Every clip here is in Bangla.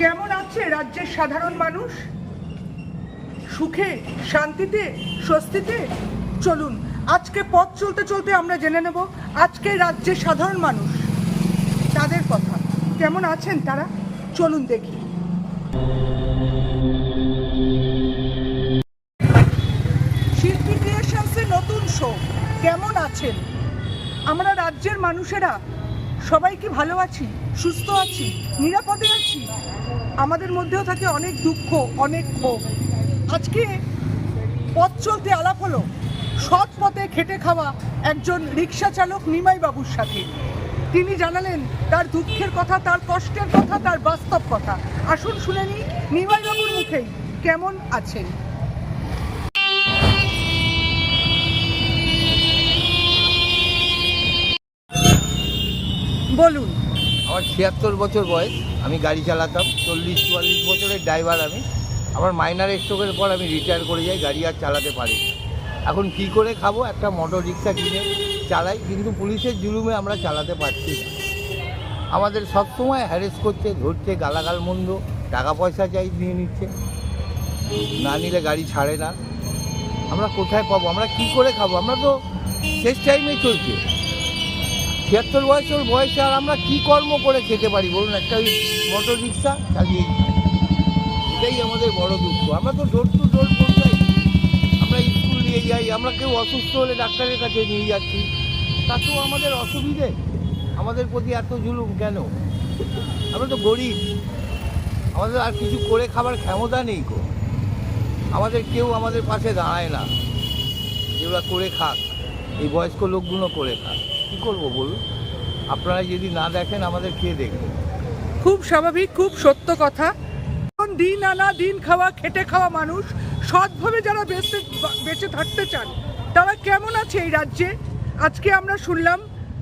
কেমন আছে রাজ্যের সাধারণ মানুষ? সুখে, শান্তিতে, স্বস্তিতে? চলুন আজকে পথ চলতে চলতে আমরা জেনে নেব আজকে রাজ্যের সাধারণ মানুষ তাদের কথা। কেমন আছেন তারা? চলুন দেখি। শিল্পী ক্রিয়েশনসের নতুন শো কেমন আছেন? আমরা রাজ্যের মানুষেরা সবাই কি ভালো আছি, সুস্থ আছি, নিরাপদে আছি? আমাদের মধ্যেও থাকে অনেক দুঃখ, অনেক ক্ষোভ। আজকে পথ চলতে আলাপ হলো সৎ পথে খেটে খাওয়া একজন রিক্সা চালক নিমাই বাবুর সাথে। তিনি জানালেন তার দুঃখের কথা, তার কষ্টের কথা, তার বাস্তব কথা। আসুন শুনে নিই নিমাই বাবুর মুখেই কেমন আছেন। বলুন। আমার ৭৬ বছর বয়স, আমি গাড়ি চালাতাম। ৪০-৪৪ বছরের ড্রাইভার আমি। আমার মাইনার স্ট্রোকের পর আমি রিটায়ার করে যাই, গাড়ি আর চালাতে পারি। এখন কী করে খাবো? একটা মোটর রিক্সা কিনে চালাই, কিন্তু পুলিশের জুলুমে আমরা চালাতে পারছি না। আমাদের সবসময় হ্যারেস করছে, ধরছে, গালাগাল মন্দ, টাকা পয়সা চাই, নিয়ে নিচ্ছে, না নিলে গাড়ি ছাড়ে না। আমরা কোথায় পাবো? আমরা কি করে খাবো? আমরা তো শেষ টাইমে চলছে। ৭৬ বছর বয়সে আর আমরা কী কর্ম করে খেতে পারি বলুন? একটা ওই মোটর রিক্সা চালিয়ে, এটাই আমাদের বড় দুঃখ। আমরা তো ডোর টু ডোর পৌঁছাই, আমরা স্কুল নিয়ে যাই, আমরা কেউ অসুস্থ হলে ডাক্তারের কাছে নিয়ে যাচ্ছি। তাতেও আমাদের অসুবিধে, আমাদের প্রতি এত জুলুম কেন? আমরা তো গরিব, আমাদের আর কিছু করে খাবার ক্ষমতা নেই গো। আমাদের কেউ আমাদের পাশে দাঁড়ায় না, যেগুলো করে খাক, এই বয়স্ক লোকগুলো করে খাক। কী করবো বলুন? আপনারা যদি না দেখেন, আমাদের কে দেখবে? খুব স্বাভাবিক, খুব সত্য কথা। দিন আনা দিন খাওয়া খেটে খাওয়া মানুষ সৎভাবে যারা বেঁচে থাকতে চান তারা কেমন আছে এই রাজ্যে? আজকে আমরা শুনলাম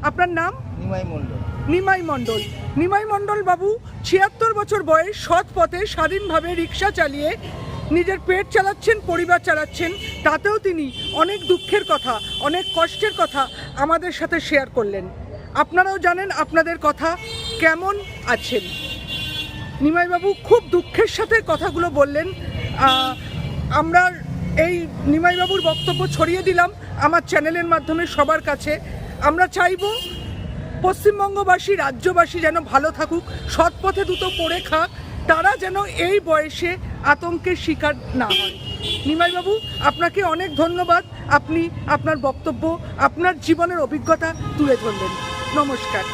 আপনার নাম নিমাই মণ্ডল। নিমাই মণ্ডল। নিমাই মণ্ডল বাবু ৭৬ বছর বয়স, সৎ পথে স্বাধীনভাবে রিক্সা চালিয়ে নিজের পেট চালাচ্ছেন, পরিবার চালাচ্ছেন। তাতেও তিনি অনেক দুঃখের কথা, অনেক কষ্টের কথা আমাদের সাথে শেয়ার করলেন। আপনারাও জানেন আপনাদের কথা। কেমন আছেন? নিমাইবাবু খুব দুঃখের সাথে কথাগুলো বললেন। আমরা এই নিমাইবাবুর বক্তব্য ছড়িয়ে দিলাম আমার চ্যানেলের মাধ্যমে সবার কাছে। আমরা চাইব পশ্চিমবঙ্গবাসী, রাজ্যবাসী যেন ভালো থাকুক, সৎ পথে দুটো পড়ে খাক, তারা যেন এই বয়সে আতঙ্কের শিকার না হয়। নিমাইবাবু, আপনাকে অনেক ধন্যবাদ। আপনি আপনার বক্তব্য, আপনার জীবনের অভিজ্ঞতা তুলে ধরলেন। নমস্কার।